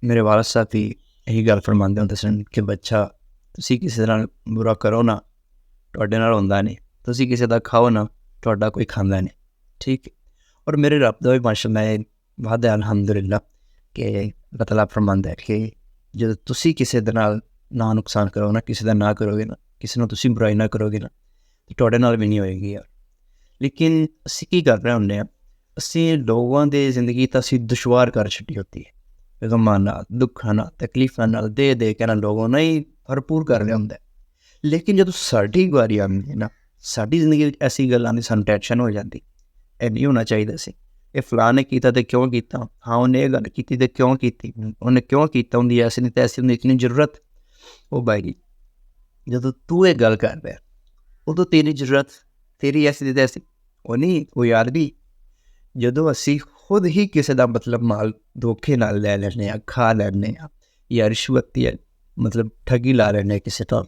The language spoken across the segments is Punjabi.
ਮੇਰੇ ਵਾਲਦ ਸਾਹਿਬ ਵੀ ਇਹੀ ਗੱਲ ਫਰਮਾਉਂਦੇ ਹੁੰਦੇ ਸਨ ਕਿ ਬੱਚਾ, ਤੁਸੀਂ ਕਿਸੇ ਨਾਲ ਬੁਰਾ ਕਰੋ ਨਾ, ਤੁਹਾਡੇ ਨਾਲ ਹੁੰਦਾ ਨਹੀਂ। ਤੁਸੀਂ ਕਿਸੇ ਦਾ ਖਾਓ ਨਾ, ਤੁਹਾਡਾ ਕੋਈ ਖਾਂਦਾ ਨਹੀਂ। ਠੀਕ ਹੈ। ਔਰ ਮੇਰੇ ਰੱਬ ਦਾ ਵੀ ਮਾਸ਼ਾਅੱਲਾ ਹੈ, ਵਾਦ ਹੈ ਅਲਹਮਦੁਲਿਲਾ, ਕਿ ਅੱਲਾਹ ਤਾਲਾ ਫਰਮਾਉਂਦਾ ਹੈ ਕਿ ਜਦੋਂ ਤੁਸੀਂ ਕਿਸੇ ਦੇ ਨਾਲ ਨਾ ਨੁਕਸਾਨ ਕਰੋ ਨਾ, ਕਿਸੇ ਦਾ ਨਾ ਕਰੋਗੇ ਨਾ, ਕਿਸੇ ਨੂੰ ਤੁਸੀਂ ਬੁਰਾਈ ਨਾ ਕਰੋਗੇ ਨਾ, ਤਾਂ ਤੁਹਾਡੇ ਨਾਲ ਵੀ ਨਹੀਂ ਹੋਏਗੀ ਯਾਰ। ਲੇਕਿਨ ਅਸੀਂ ਕੀ ਕਰ ਰਹੇ ਹੁੰਦੇ ਹਾਂ, ਅਸੀਂ ਲੋਕਾਂ ਦੀ ਜ਼ਿੰਦਗੀ ਤਾਂ ਅਸੀਂ ਦੁਸ਼ਵਾਰ ਕਰ ਛੱਡੀ ਹੁੰਦੀ ਹੈ, ਗਮਾਂ ਨਾਲ, ਦੁੱਖਾਂ ਨਾਲ, ਤਕਲੀਫਾਂ ਨਾਲ ਦੇ ਕੇ ਨਾ ਲੋਕਾਂ ਨੂੰ ਹੀ ਭਰਪੂਰ ਕਰ ਰਿਹਾ ਹੁੰਦਾ। ਲੇਕਿਨ ਜਦੋਂ ਸਾਡੀ ਵਾਰੀ ਆਉਂਦੀ ਹੈ ਨਾ, ਸਾਡੀ ਜ਼ਿੰਦਗੀ ਵਿੱਚ ਐਸੀ ਗੱਲਾਂ ਦੀ ਸਾਨੂੰ ਟੈਨਸ਼ਨ ਹੋ ਜਾਂਦੀ, ਇਹ ਨਹੀਂ ਹੋਣਾ ਚਾਹੀਦਾ ਸੀ, ਇਹ ਫਲਾਂ ਨੇ ਕੀਤਾ ਤੇ ਕਿਉਂ ਕੀਤਾ, ਹਾਂ ਉਹਨੇ ਇਹ ਗੱਲ ਕੀਤੀ ਤੇ ਕਿਉਂ ਕੀਤੀ, ਉਹਨੇ ਕਿਉਂ ਕੀਤਾ, ਹੁੰਦੀ ਐਸੀ ਨਹੀਂ ਤੈਸੀ, ਹੁੰਦੀ ਇਤਨੀ ਜ਼ਰੂਰਤ। ਉਹ ਬਾਈ, ਜਦੋਂ ਤੂੰ ਇਹ ਗੱਲ ਕਰ ਰਿਹਾ, ਉਦੋਂ ਤੇਰੀ ਜ਼ਰੂਰਤ, ਤੇਰੀ ਐਸੀ ਦੀ ਤੈਸੀ ਉਹ ਨਹੀਂ। ਉਹ ਯਾਰ ਵੀ, ਜਦੋਂ ਅਸੀਂ ਖੁਦ ਹੀ ਕਿਸੇ ਦਾ ਮਤਲਬ ਮਾਲ ਧੋਖੇ ਨਾਲ ਲੈ ਲੈਂਦੇ ਹਾਂ, ਖਾ ਲੈਂਦੇ ਹਾਂ, ਜਾਂ ਰਿਸ਼ਵਤ ਜਾਂ ਮਤਲਬ ਠੱਗੀ ਲਾ ਲੈਂਦੇ ਹਾਂ ਕਿਸੇ ਤੋਂ,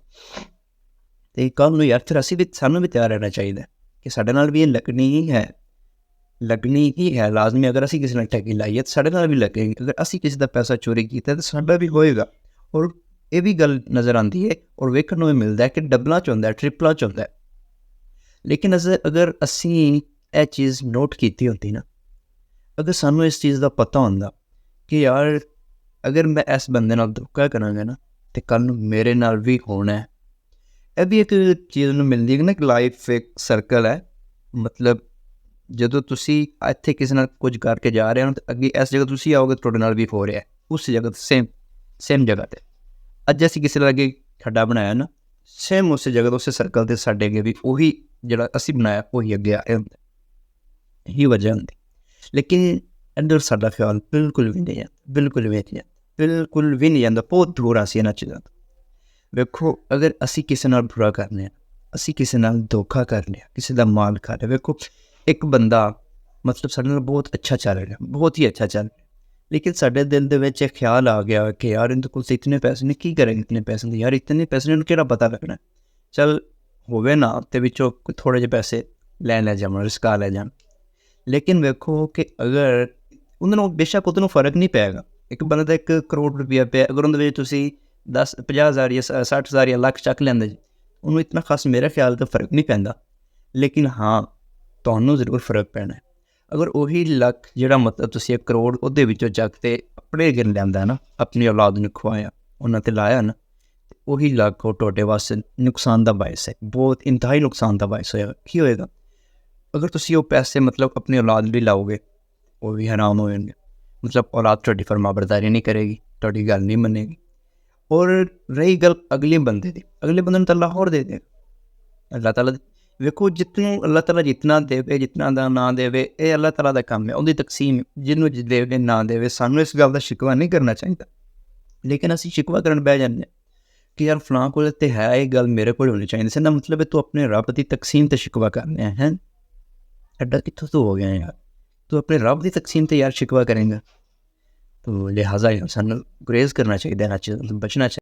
ਅਤੇ ਕੱਲ੍ਹ ਨੂੰ ਯਾਰ ਫਿਰ ਅਸੀਂ ਵੀ, ਸਾਨੂੰ ਵੀ ਤਿਆਰ ਰਹਿਣਾ ਚਾਹੀਦਾ ਕਿ ਸਾਡੇ ਨਾਲ ਵੀ ਇਹ ਲੱਗਣੀ ਹੀ ਹੈ, ਲੱਗਣੀ ਹੀ ਹੈ ਲਾਜ਼ਮੀ। ਅਗਰ ਅਸੀਂ ਕਿਸੇ ਨਾਲ ਠੱਗੀ ਲਾਈਏ ਤਾਂ ਸਾਡੇ ਨਾਲ ਵੀ ਲੱਗੇਗੀ, ਅਗਰ ਅਸੀਂ ਕਿਸੇ ਦਾ ਪੈਸਾ ਚੋਰੀ ਕੀਤਾ ਤਾਂ ਸਾਡਾ ਵੀ ਹੋਏਗਾ। ਔਰ ਇਹ ਵੀ ਗੱਲ ਨਜ਼ਰ ਆਉਂਦੀ ਹੈ ਔਰ ਵੇਖਣ ਨੂੰ ਇਹ ਮਿਲਦਾ ਹੈ ਕਿ ਡਬਲਾਂ 'ਚ ਹੁੰਦਾ, ਟ੍ਰਿਪਲਾਂ 'ਚ ਹੁੰਦਾ। ਲੇਕਿਨ ਅਗਰ ਅਸੀਂ ਇਹ ਚੀਜ਼ ਨੋਟ ਕੀਤੀ ਹੁੰਦੀ ਨਾ, ਅਗਰ ਸਾਨੂੰ ਇਸ ਚੀਜ਼ ਦਾ ਪਤਾ ਹੁੰਦਾ ਕਿ ਯਾਰ ਅਗਰ ਮੈਂ ਇਸ ਬੰਦੇ ਨਾਲ ਧੋਖਾ ਕਰਾਂਗਾ ਨਾ, ਅਤੇ ਕੱਲ੍ਹ ਨੂੰ ਮੇਰੇ ਨਾਲ ਵੀ ਹੋਣਾ ਹੈ। ਇਹ ਵੀ ਇੱਕ ਚੀਜ਼ ਨੂੰ ਮਿਲਦੀ ਹੈ ਨਾ, ਇੱਕ ਲਾਈਫ ਇੱਕ ਸਰਕਲ ਹੈ। ਮਤਲਬ ਜਦੋਂ ਤੁਸੀਂ ਇੱਥੇ ਕਿਸੇ ਨਾਲ ਕੁਝ ਕਰਕੇ ਜਾ ਰਹੇ ਹੋ ਤਾਂ ਅੱਗੇ ਇਸ ਜਗ੍ਹਾ ਤੁਸੀਂ ਆਓਗੇ, ਤੁਹਾਡੇ ਨਾਲ ਵੀ ਹੋ ਰਿਹਾ ਉਸ ਜਗ੍ਹਾ 'ਤੇ, ਸੇਮ ਜਗ੍ਹਾ 'ਤੇ। ਅੱਜ ਅਸੀਂ ਕਿਸੇ ਨਾਲ ਅੱਗੇ ਖੱਡਾ ਬਣਾਇਆ ਨਾ, ਸੇਮ ਉਸੇ ਜਗ੍ਹਾ ਤੋਂ, ਉਸੇ ਸਰਕਲ 'ਤੇ ਸਾਡੇ ਅੱਗੇ ਵੀ ਉਹੀ ਜਿਹੜਾ ਅਸੀਂ ਬਣਾਇਆ ਉਹੀ ਅੱਗੇ ਆ ਰਿਹਾ ਹੁੰਦਾ, ਇਹੀ ਵਜ੍ਹਾ ਹੁੰਦੀ। ਲੇਕਿਨ ਇੱਧਰ ਸਾਡਾ ਖਿਆਲ ਬਿਲਕੁਲ ਵੀ ਨਹੀਂ ਜਾਂਦਾ, ਬਿਲਕੁਲ ਵੀ ਨਹੀਂ ਜਾਂਦਾ, ਬਿਲਕੁਲ ਵੀ ਨਹੀਂ ਜਾਂਦਾ। ਬਹੁਤ ਦੂਰ ਅਸੀਂ ਇਹਨਾਂ ਚੀਜ਼ਾਂ ਤੋਂ। ਵੇਖੋ, ਅਗਰ ਅਸੀਂ ਕਿਸੇ ਨਾਲ ਬੁਰਾ ਕਰਨੇ ਹਾਂ, ਅਸੀਂ ਕਿਸੇ ਨਾਲ ਧੋਖਾ ਕਰਨੇ ਹਾਂ, ਕਿਸੇ ਦਾ ਮਾਲ ਖਾ ਰਹੇ, ਵੇਖੋ ਇੱਕ ਬੰਦਾ ਮਤਲਬ ਸਾਡੇ ਨਾਲ ਬਹੁਤ ਅੱਛਾ ਚੱਲ ਰਿਹਾ, ਬਹੁਤ ਹੀ ਅੱਛਾ ਚੱਲ ਰਿਹਾ, ਲੇਕਿਨ ਸਾਡੇ ਦਿਲ ਦੇ ਵਿੱਚ ਇਹ ਖਿਆਲ ਆ ਗਿਆ ਕਿ ਯਾਰ ਇਹਦੇ ਕੋਲ ਇਤਨੇ ਪੈਸੇ ਨੇ, ਕੀ ਕरेंगे ਇਤਨੇ ਪੈਸੇ ਦੇ, ਯਾਰ ਇਤਨੇ ਪੈਸੇ ਨੇ, ਇਹਨੂੰ ਕਿਹੜਾ ਪਤਾ ਲੱਗਣਾ, ਚੱਲ ਹੋਵੇ ਨਾ ਅਤੇ ਵਿੱਚੋਂ ਥੋੜ੍ਹੇ ਜਿਹੇ ਪੈਸੇ ਲੈ ਜਾਣ, ਰਿਸਕਾ ਲੈ ਜਾਣ। ਲੇਕਿਨ ਵੇਖੋ ਕਿ ਅਗਰ ਉਹਨਾਂ ਨੂੰ ਬੇਸ਼ੱਕ ਉਹਨੂੰ ਫਰਕ ਨਹੀਂ ਪਏਗਾ, ਇੱਕ ਬੰਦੇ ਦਾ 1 ਕਰੋੜ ਰੁਪਇਆ ਪਿਆ, ਅਗਰ ਉਹਦੇ ਵਿੱਚ ਤੁਸੀਂ 50,000 ਜਾਂ 60,000 ਜਾਂ ਲੱਖ ਚੱਕ ਲੈਂਦੇ ਜੀ, ਉਹਨੂੰ ਇਤਨਾ ਖਾਸ ਮੇਰੇ ਖਿਆਲ ਤੋਂ ਫਰਕ ਨਹੀਂ ਪੈਂਦਾ। ਲੇਕਿਨ ਹਾਂ, ਤੁਹਾਨੂੰ ਜ਼ਰੂਰ ਫਰਕ ਪੈਣਾ ਹੈ ਅਗਰ ਉਹੀ ਲੱਖ ਜਿਹੜਾ ਮਤਲਬ ਤੁਸੀਂ 1 ਕਰੋੜ ਉਹਦੇ ਵਿੱਚੋਂ ਚੱਕ ਤੇ ਆਪਣੇ ਗਿਣ ਲਿਆਂਦਾ ਨਾ, ਆਪਣੀ ਔਲਾਦ ਨੂੰ ਖਵਾਇਆ, ਉਹਨਾਂ 'ਤੇ ਲਾਇਆ ਨਾ, ਉਹੀ ਲੱਖ ਉਹ ਤੁਹਾਡੇ ਵਾਸਤੇ ਨੁਕਸਾਨ ਦਾ ਬਾਇਸ ਹੈ, ਬਹੁਤ ਇੰਤਹਾਈ ਨੁਕਸਾਨ ਦਾ ਬਾਇਸ ਹੋਏਗਾ। ਕੀ ਹੋਏਗਾ ਅਗਰ ਤੁਸੀਂ ਉਹ ਪੈਸੇ ਮਤਲਬ ਆਪਣੀ ਔਲਾਦ ਲਈ ਲਾਓਗੇ, ਉਹ ਵੀ ਹਰਾਮ ਹੋ ਜਾਣਗੇ। ਮਤਲਬ ਔਲਾਦ ਤੁਹਾਡੀ ਫਰਮਾਬਰਦਾਰੀ ਨਹੀਂ ਕਰੇਗੀ, ਤੁਹਾਡੀ ਗੱਲ ਨਹੀਂ ਮੰਨੇਗੀ। ਔਰ ਰਹੀ ਗੱਲ ਅਗਲੇ ਬੰਦੇ ਦੀ, ਅਗਲੇ ਬੰਦੇ ਨੂੰ ਤਾਂ ਅੱਲਾਹ ਹੋਰ ਦੇ ਦੇਗਾ। ਅੱਲਾਹ ਤਾਲਾ ਵੇਖੋ, ਜਿਤਨੇ ਅੱਲਾਹ ਤਾਲਾ ਜਿਤਨਾ ਦੇਵੇ, ਜਿਤਨਾ ਦਾ ਨਾ ਦੇਵੇ, ਇਹ ਅੱਲਾਹ ਤਾਲਾ ਦਾ ਕੰਮ ਹੈ, ਉਹਦੀ ਤਕਸੀਮ, ਜਿਹਨੂੰ ਦੇਵੇ ਨਾ ਦੇਵੇ। ਸਾਨੂੰ ਇਸ ਗੱਲ ਦਾ ਸ਼ਿਕਵਾ ਨਹੀਂ ਕਰਨਾ ਚਾਹੀਦਾ, ਲੇਕਿਨ ਅਸੀਂ ਸ਼ਿਕਵਾ ਕਰਨ ਬਹਿ ਜਾਂਦੇ ਹਾਂ ਕਿ ਯਾਰ ਫਲਾਂ ਕੋਲ ਤੇ ਹੈ, ਇਹ ਗੱਲ ਮੇਰੇ ਕੋਲ ਹੋਣੀ ਚਾਹੀਦੀ ਸੀ ਨਾ। ਮਤਲਬ ਤੂੰ ਆਪਣੇ ਰੱਬ ਦੀ ਤਕਸੀਮ 'ਤੇ ਸ਼ਿਕਵਾ ਕਰਨੇ ਹੈ, ਐਡਾ ਕਿੱਥੋਂ ਤੂੰ ਹੋ ਗਿਆ ਯਾਰ, ਤੂੰ ਆਪਣੇ ਰੱਬ ਦੀ ਤਕਸੀਮ 'ਤੇ ਯਾਰ ਸ਼ਿਕਵਾ ਕਰੇਂਗਾ। तो लिहाजा इंसान गुरेज करना चाहिए, देना चाहिए, बचना चाहिए।